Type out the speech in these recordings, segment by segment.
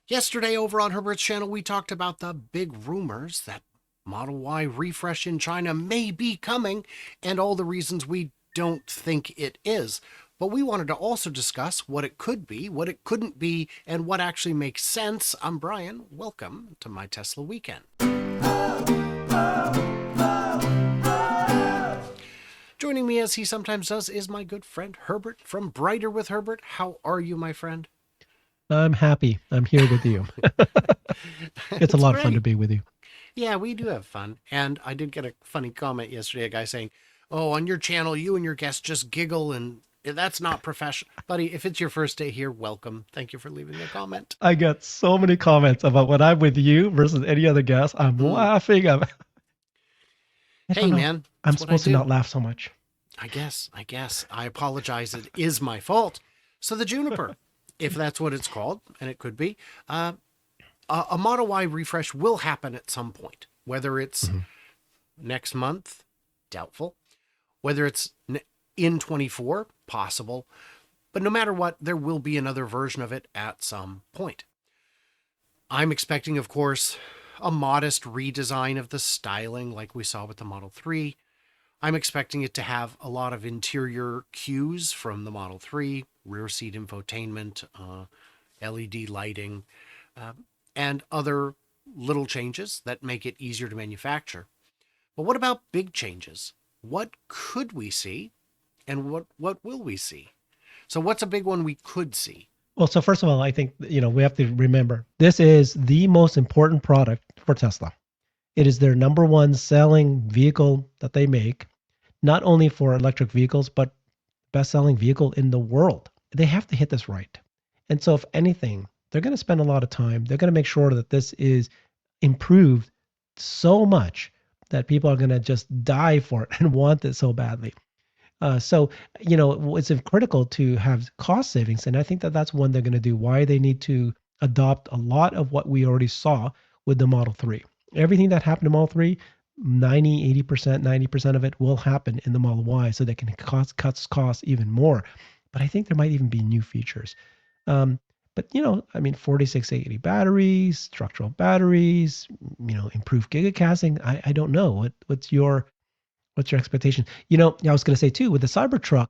Yesterday over on Herbert's channel, we talked about the big rumors that Model Y refresh in China may be coming and all the reasons we don't think it is. But we wanted to also discuss what it could be, what it couldn't be, and what actually makes sense. I'm Brian. Welcome to my Tesla weekend. Joining me as he sometimes does is my good friend Herbert from Brighter with Herbert. How are you, my friend? I'm happy. I'm here with you. It's a It's lot of fun to great. be with you. Yeah, we do have fun. And I did get a funny comment yesterday, a guy saying, "Oh, on your channel, you and your guests just giggle and that's not professional." Buddy, if it's your first day here, welcome. Thank you for leaving a comment. I get so many comments about when I'm with you versus any other guest. I'm Mm. laughing. I don't Hey, know. man, I'm it's what I supposed to do. not laugh so much. I guess. I apologize. It is my fault. So the Juniper, if that's what it's called, and it could be, a Model Y refresh will happen at some point. Whether it's Mhm. next month, doubtful. Whether it's in 24, possible. But no matter what, there will be another version of it at some point. I'm expecting, of course, a modest redesign of the styling like we saw with the Model 3. I'm expecting it to have a lot of interior cues from the Model 3, rear seat infotainment, LED lighting, uh, and other little changes that make it easier to manufacture. But what about big changes? What could we see and what will we see? So what's a big one we could see? Well, so first of all, I think we have to remember this is the most important product for Tesla. It is their number one selling vehicle that they make, not only for electric vehicles, but best-selling vehicle in the world. They have to hit this right. And so if anything, they're going to spend a lot of time. They're going to make sure that this is improved so much that people are going to just die for it and want it so badly. So it's critical to have cost savings. And I think that that's one they're going to do. Why they need to adopt a lot of what we already saw with the Model 3. Everything that happened to Model 3, 90, 80%, 90% of it will happen in the Model Y so they can cuts costs even more. But I think there might even be new features. Um, I mean, 4680 batteries, structural batteries, improved gigacasting. I don't know. What's your expectation? I was going to say too, with the Cybertruck,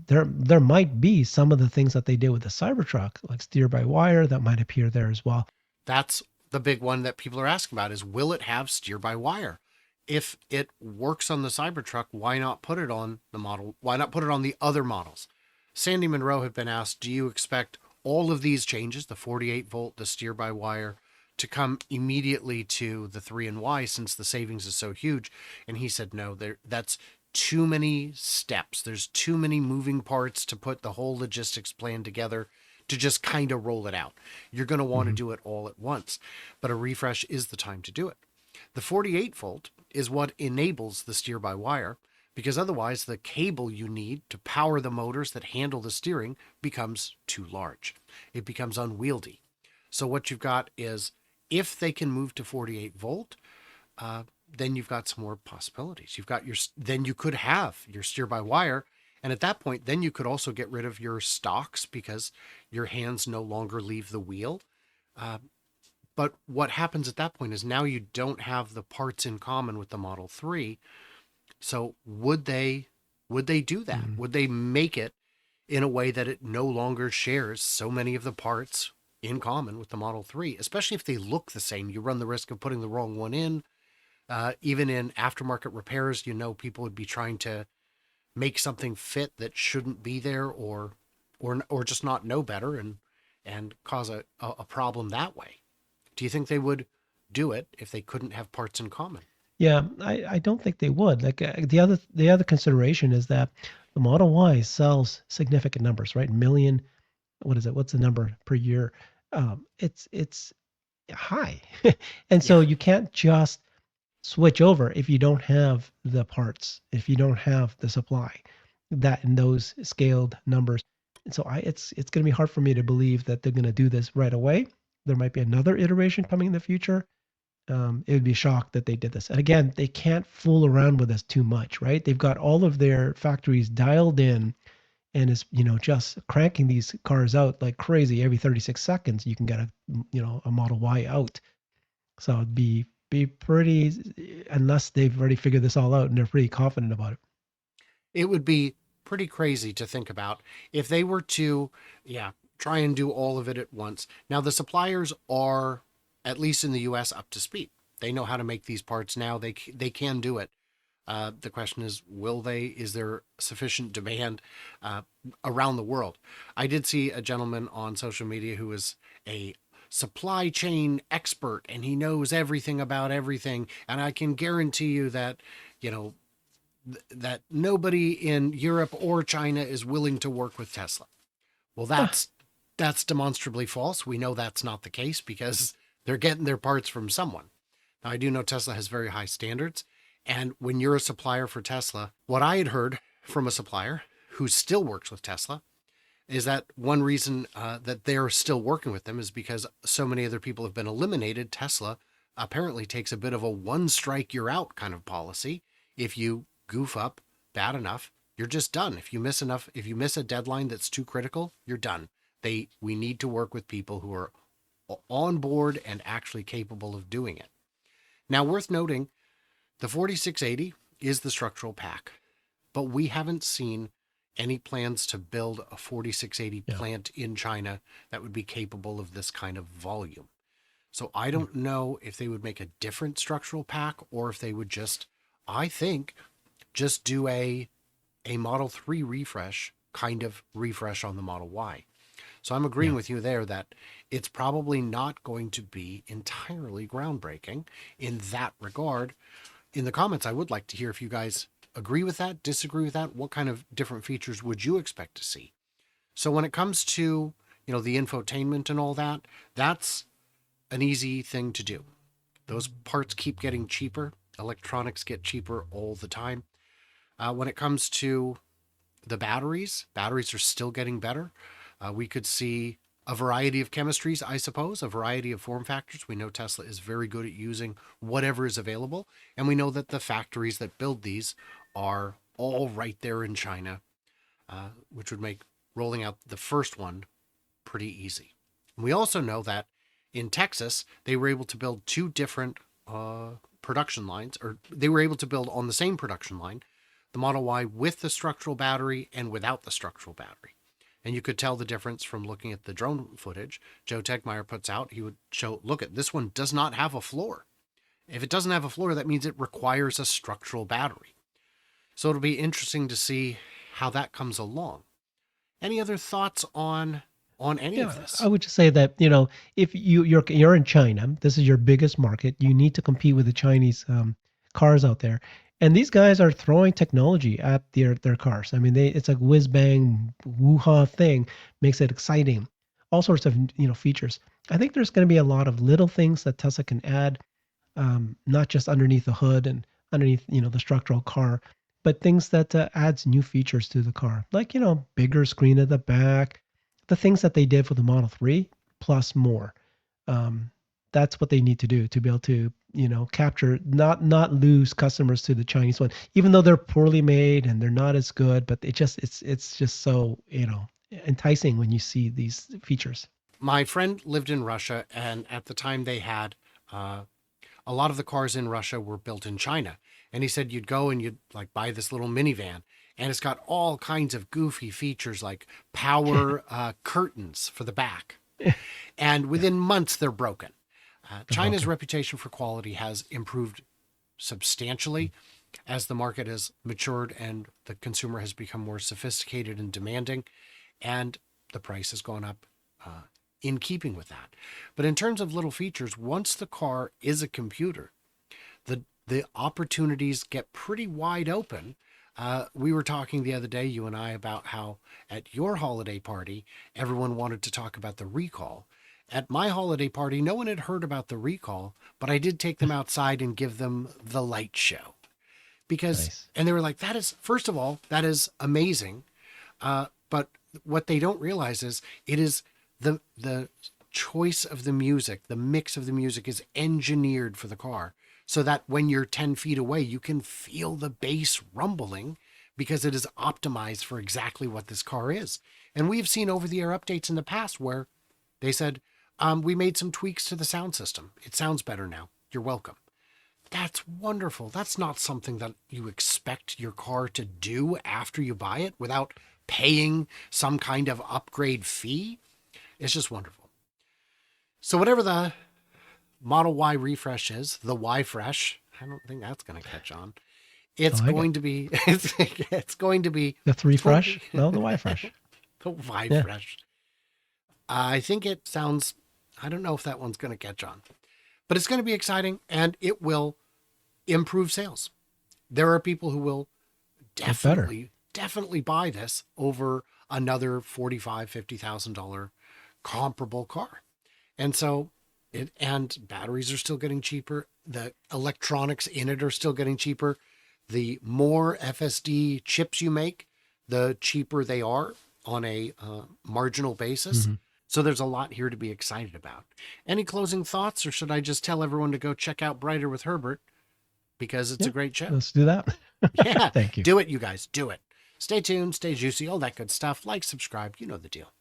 there might be some of the things that they did with the Cybertruck, like steer by wire, that might appear there as well. That's the big one that people are asking about is will it have steer by wire? If it works on the Cybertruck, why not put it on the model? Why not put it on the other models? Sandy Monroe had been asked, do you expect all of these changes, the 48 volt, the steer by wire, to come immediately to the 3 and Y since the savings is so huge? And he said, no, that's too many steps. There's too many moving parts to put the whole logistics plan together to just kind of roll it out. You're going to want to Hmm. do it all at once, but a refresh is the time to do it. The 48 volt is what enables the steer by wire because otherwise the cable you need to power the motors that handle the steering becomes too large. It becomes unwieldy. So what you've got is if they can move to 48 volt, then you've got some more possibilities. Then you could have your steer by wire. And at that point, then you could also get rid of your stocks because your hands no longer leave the wheel. Uh, but what happens at that point is now you don't have the parts in common with the Model 3. So would they do that? Hmm. Would they make it in a way that it no longer shares so many of the parts in common with the Model 3? Especially if they look the same, you run the risk of putting the wrong one in. Even in aftermarket repairs, people would be trying to make something fit that shouldn't be there, or just not know better and cause a problem that way. Do you think they would do it if they couldn't have parts in common? Yeah, I don't think they would. Like the other consideration is that the Model Y sells significant numbers, right? Million, what is it? What's the number per year? It's high, and so Yeah. you can't just switch over if you don't have the parts, if you don't have the supply that in those scaled numbers. And so it's going to be hard for me to believe that they're going to do this right away. There might be another iteration coming in the future. It would be shocked that they did this. And again, they can't fool around with us too much, right? They've got all of their factories dialed in and is just cranking these cars out like crazy. Every 36 seconds you can get a Model Y out. So it'd be pretty, unless they've already figured this all out and they're pretty confident about it. It would be pretty crazy to think about if they were to, yeah, try and do all of it at once. Now, the suppliers are, at least in the US, up to speed. They know how to make these parts now. They can do it. The question is, will they? Is there sufficient demand around the world? I did see a gentleman on social media who is a supply chain expert and he knows everything about everything. And I can guarantee you that, you know, that nobody in Europe or China is willing to work with Tesla. Well, that's demonstrably false. We know that's not the case because they're getting their parts from someone. Now, I do know Tesla has very high standards. And when you're a supplier for Tesla, what I had heard from a supplier who still works with Tesla is that one reason that they're still working with them is because so many other people have been eliminated. Tesla apparently takes a bit of a one strike, you're out kind of policy. If you goof up bad enough, you're just done. If you miss enough, if you miss a deadline that's too critical, you're done. We need to work with people who are on board and actually capable of doing it. Now, worth noting, the 4680 is the structural pack, but we haven't seen any plans to build a 4680 Yeah. plant in China that would be capable of this kind of volume. So I don't know if they would make a different structural pack or if they would just, I think, just do a Model 3 refresh, kind of refresh on the Model Y. So I'm agreeing Yeah. with you there that it's probably not going to be entirely groundbreaking in that regard. In the comments, I would like to hear if you guys agree with that, disagree with that. What kind of different features would you expect to see? So when it comes to, the infotainment and all that, that's an easy thing to do. Those parts keep getting cheaper. Electronics get cheaper all the time. When it comes to the batteries are still getting better. We could see a variety of chemistries, I suppose, a variety of form factors. We know Tesla is very good at using whatever is available. And we know that the factories that build these are all right there in China, which would make rolling out the first one pretty easy. And we also know that in Texas, they were able to build two different production lines, or they were able to build on the same production line the Model Y with the structural battery and without the structural battery. And you could tell the difference from looking at the drone footage. Joe Tegmeyer puts out, he would show, look at this one does not have a floor. If it doesn't have a floor, that means it requires a structural battery. So it'll be interesting to see how that comes along. Any other thoughts on any of Yeah, this? I would just say that if you're in China, this is your biggest market. You need to compete with the Chinese cars out there, and these guys are throwing technology at their cars. I mean, it's like whiz bang, woo-ha thing makes it exciting. All sorts of features. I think there's going to be a lot of little things that Tesla can add, not just underneath the hood and underneath the structural car, but things that adds new features to the car, like bigger screen at the back, the things that they did for the Model 3 plus more. Um, that's what they need to do to be able to capture, not lose customers to the Chinese one, even though they're poorly made and they're not as good, but it's just so enticing when you see these features. My friend lived in Russia, and at the time they had uh, a lot of the cars in Russia were built in China. And he said you'd go and you'd like buy this little minivan, and it's got all kinds of goofy features like power curtains for the back. And Yeah, within months, they're broken. they're China's broken. reputation for quality has improved substantially as the market has matured and the consumer has become more sophisticated and demanding, and the price has gone up in keeping with that. But in terms of little features, once the car is a computer, the opportunities get pretty wide open. We were talking the other day, you and I, about how at your holiday party, everyone wanted to talk about the recall. At my holiday party, no one had heard about the recall, but I did take them outside and give them the light show because, Nice. and they were like, that is, first of all, that is amazing. But what they don't realize is it is the choice of the music, the mix of the music is engineered for the car so that when you're 10 feet away, you can feel the bass rumbling because it is optimized for exactly what this car is. And we've seen over-the-air updates in the past where they said, we made some tweaks to the sound system. It sounds better now. You're welcome. That's wonderful. That's not something that you expect your car to do after you buy it without paying some kind of upgrade fee. It's just wonderful. So whatever the Model Y refresh is, the Y fresh, I don't think that's going to catch on. It's going to be, it's going to be the 3 fresh. No, the Y fresh. The Y fresh. I think it sounds, I don't know if that one's going to catch on, but it's going to be exciting and it will improve sales. There are people who will definitely buy this over another $45,000, $50,000 comparable car. And so and batteries are still getting cheaper. The electronics in it are still getting cheaper. The more FSD chips you make, the cheaper they are on a marginal basis. Mm-hmm. So there's a lot here to be excited about. Any closing thoughts, or should I just tell everyone to go check out Brighter with Herbert because it's a great show? Let's do that. Yeah. Thank you. Do it, you guys. Do it. Stay tuned, stay juicy, all that good stuff. Like, subscribe. You know the deal.